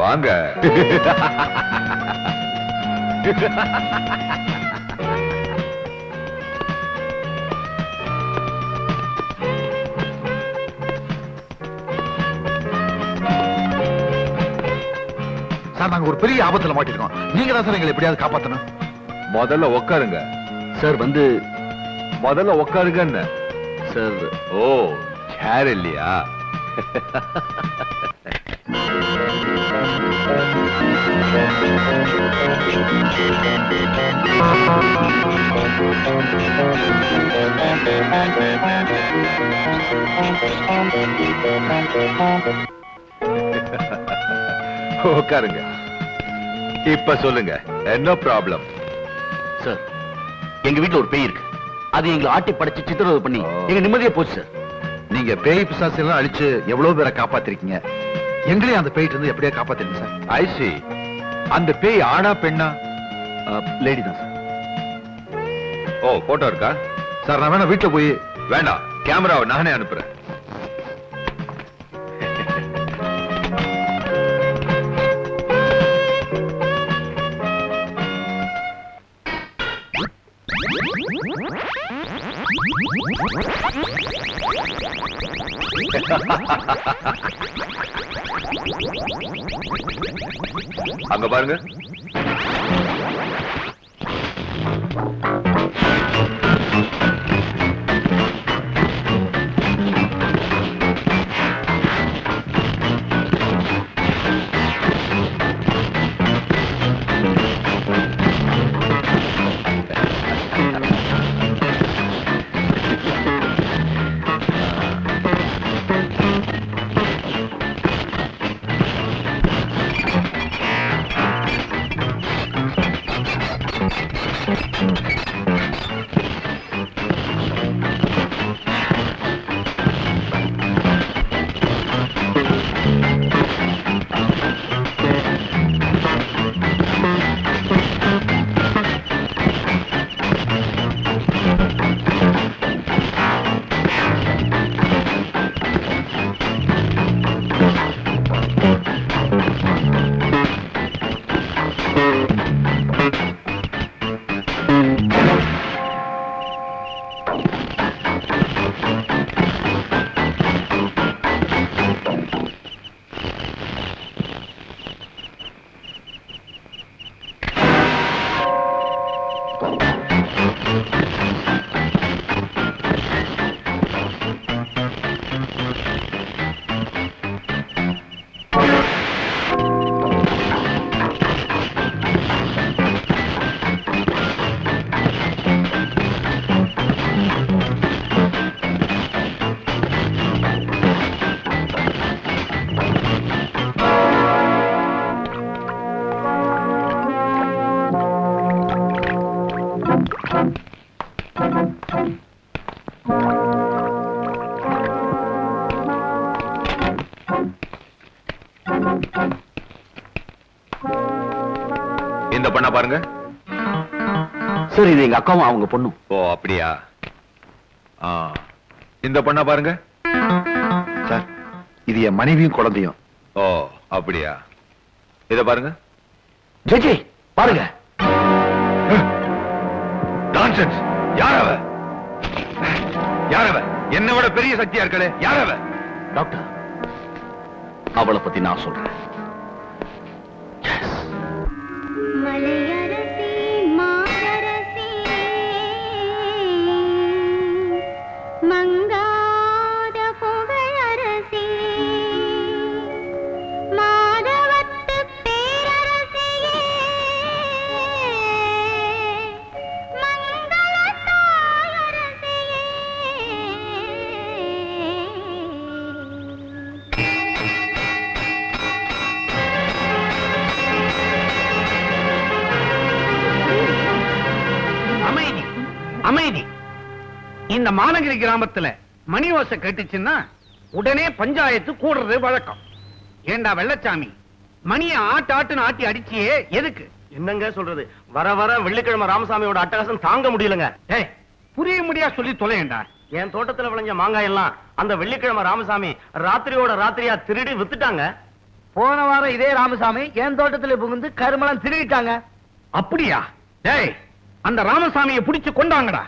வாங்க. சார், நாங்க ஒரு பெரிய ஆபத்துல மாட்டிருக்கோம். நீங்க தான் சார் எங்களை எப்படியாவது காப்பாத்தணும். முதல்ல உட்காருங்க சார். முதல்ல உட்காருங்க சார். ஓ, சேர் இல்லையா? உட்காருங்க. இப்ப சொல்லுங்க, என்ன ப்ராப்ளம்? சார், எங்க வீட்டுல ஒரு பேய் இருக்கு. அது எங்களை ஆட்டி படைச்சு சித்திரவதை பண்ணி எங்க நிம்மதியா போச்சு சார். நீங்க பேய் பிசாசு எல்லாம் அழிச்சு எவ்வளவு பேரை காப்பாத்திருக்கீங்க. எங்களையும் அந்த பேயிட்டு இருந்து எப்படியா காப்பாத்திருங்க சார். ஐசி, அந்த பேய் ஆனா பெண்ணா? லேடி தான் சார். ஓ, போட்டோ இருக்கா? சார், நான் வேணா வீட்டுல போய். வேண்டாம், கேமராவை நானே அனுப்புறேன். அங்க பாருங்க. இந்த பண்ண பாருங்க சார். இது எங்க அக்காவும் அவங்க பொண்ணும். ஓ, அப்படியா? இந்த பண்ண பாருங்க சார், இது என் மனைவியும் குழந்தையும். ஓ, அப்படியா? இத பாருங்க. ஜெஜே, பாருங்க. நான்சென்ஸ். யாரவ? யாரவ? என்னை விட பெரிய சக்தியா இருக்கலே, யாரவ? டாக்டர், அவளை பத்தி நான் சொல்றேன். அமைதி. இந்த மாநகரி கிராமத்துல மணி ஓசை கேட்டுச்சுன்னா உடனே பஞ்சாயத்து கூடுறது வழக்கம். ஏண்டா வெள்ளச்சாமி, மணியை ஆட்டுன்னு ஆட்டி அடிச்சியே எதுக்கு? என்னங்க சொல்றது, வர வர வெள்ளிக்கிழமை ராமசாமியோட அட்டகாசம் தாங்க முடியலங்க. புரிய முடியா சொல்லி தொலையண்டா. என் தோட்டத்துல விளைஞ்ச மாங்காய் எல்லாம் அந்த வெள்ளிக்கிழமை ராமசாமி ராத்திரியோட ராத்திரியா திருடி வித்துட்டாங்க. போன வாரம் இதே ராமசாமி என் தோட்டத்துல புகுந்து கருமலம் திருடிட்டாங்க. அப்படியா? டேய், அந்த ராமசாமியை பிடிச்சு கொண்டாங்கடா.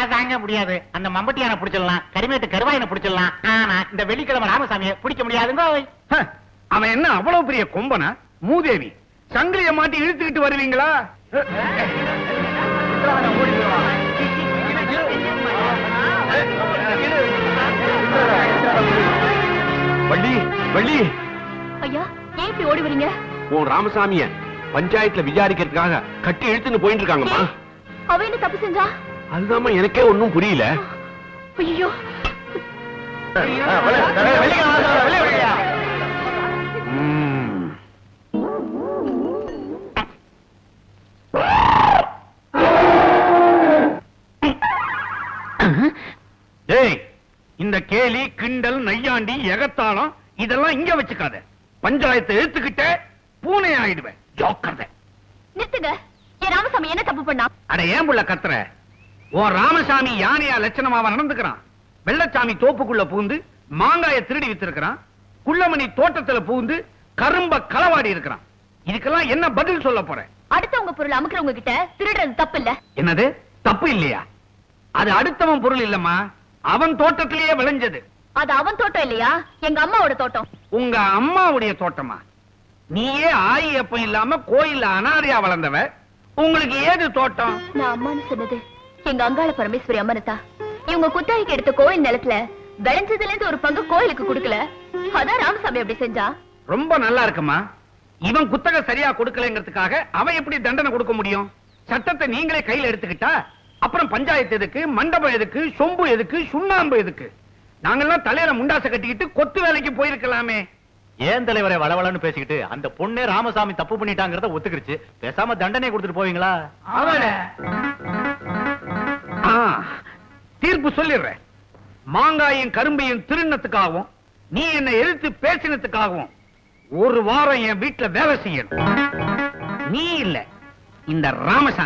அதாங்க முடியாது. அந்த மம்பட்டியான பிடிச்சிடலாம், கரிமேட்டு கருவாயனை பிடிச்சிடலாம். ஆனா இந்த வெள்ளிக்கிழமை ராமசாமியை பிடிக்க முடியாதுங்க. ஹ, அவன் என்ன அவ்வளவு பெரிய கொம்பனா? மூதேவி, சங்கிலிய மாட்டி இழுத்துக்கிட்டு வருவீங்களா? வள்ளி, வள்ளி, ஐயா, ஏன் இப்படி ஓடி வரீங்க? உன் ராமசாமிய பஞ்சாயத்துல விசாரிக்கிறதுக்காக கட்டி இழுத்துன்னு போயிட்டு இருக்காங்கம்மா. அவ என்ன தப்பு செஞ்சா? அதுதாம்மா எனக்கே ஒன்னும் புரியல. ஐயோ, டேய், இந்த கேலி, கிண்டல், நையாண்டி, எகத்தாளம் இதெல்லாம் இங்க வச்சுக்காத. பஞ்சாயத்தை எடுத்துக்கிட்ட பூனை ஆயிடுவேன். ஜோக்கர்த. நிறுத்துங்க. என் ராமசாமி என்ன தப்பு பண்ணா? அட ஏன் புள்ள கத்துற? உன் ராமசாமி யானையா லட்சணமாவா நடந்துக்கிறான். வெள்ளச்சாமி தோப்புக்குள்ள பூந்து மாங்காய திருடி வித்திருக்கிறான். குள்ளமணி தோட்டத்துல பூந்து கரும்ப களவாடி இருக்கிறான். இதுக்கெல்லாம் என்ன பதில் சொல்ல போற? அடுத்தவங்க பொருள் அமுக்குறவங்க கிட்ட திருடுறது தப்பு இல்ல. என்னது தப்பு இல்லையா? அது அடுத்தவன் பொருள் இல்லம்மா, அவன் தோட்டத்திலேயே விளைஞ்சது. அது அவன் தோட்டம் இல்லையா? எங்க அம்மாவோட தோட்டம். உங்க அம்மாவுடைய தோட்டமா? நீயே ஆயி அப்பம் இல்லாம கோயில்ல அனாதையா வளர்ந்தவ, உங்களுக்கு ஏது தோட்டம்? நான் அம்மான்னு சொன்னது எங்க அங்காள பரமேஸ்வரி அம்மனத்தா. இவங்க குத்தகைக்கு எடுத்த கோயில் நிலத்துல விளைஞ்சதுல இருந்து ஒரு பங்கு கோயிலுக்கு கொடுக்கல. அதான் ராமசாமி அப்படி செஞ்சா. ரொம்ப நல்லா இருக்குமா. இவன் குத்தகை சரியா கொடுக்கலங்கிறதுக்காக அவன் எப்படி தண்டனை கொடுக்க முடியும்? சட்டத்தை நீங்களே கையில எடுத்துக்கிட்டா அப்புறம் பஞ்சாயத்து எதுக்கு, மண்டபம் எதுக்கு, சொம்பு எதுக்கு, சுண்ணாம்பு எதுக்கு? நாங்கெல்லாம் தலையில முண்டாசை கட்டிக்கிட்டு கொத்து வேலைக்கு போயிருக்கலாமே. ஏன் தலைவரை வளவளன்னு பேசிக்கிட்டு அந்த பொண்ணே ராமசாமி தப்பு பண்ணிட்டாங்கறத ஒத்துக்கிருச்சு. பேசாம தண்டனை கொடுத்துட்டு போவீங்களா? தீர்ப்பு சொல்லிடுறேன். மாங்காயும் கரும்பையும் திருநத்துக்காகவும் நீ என்னை எதிர்த்து பேசினதுக்காகவும் ஒரு வாரம் என் வீட்டுல வேலை செய்யணும். நீ இல்ல, இந்த ராமசாமி.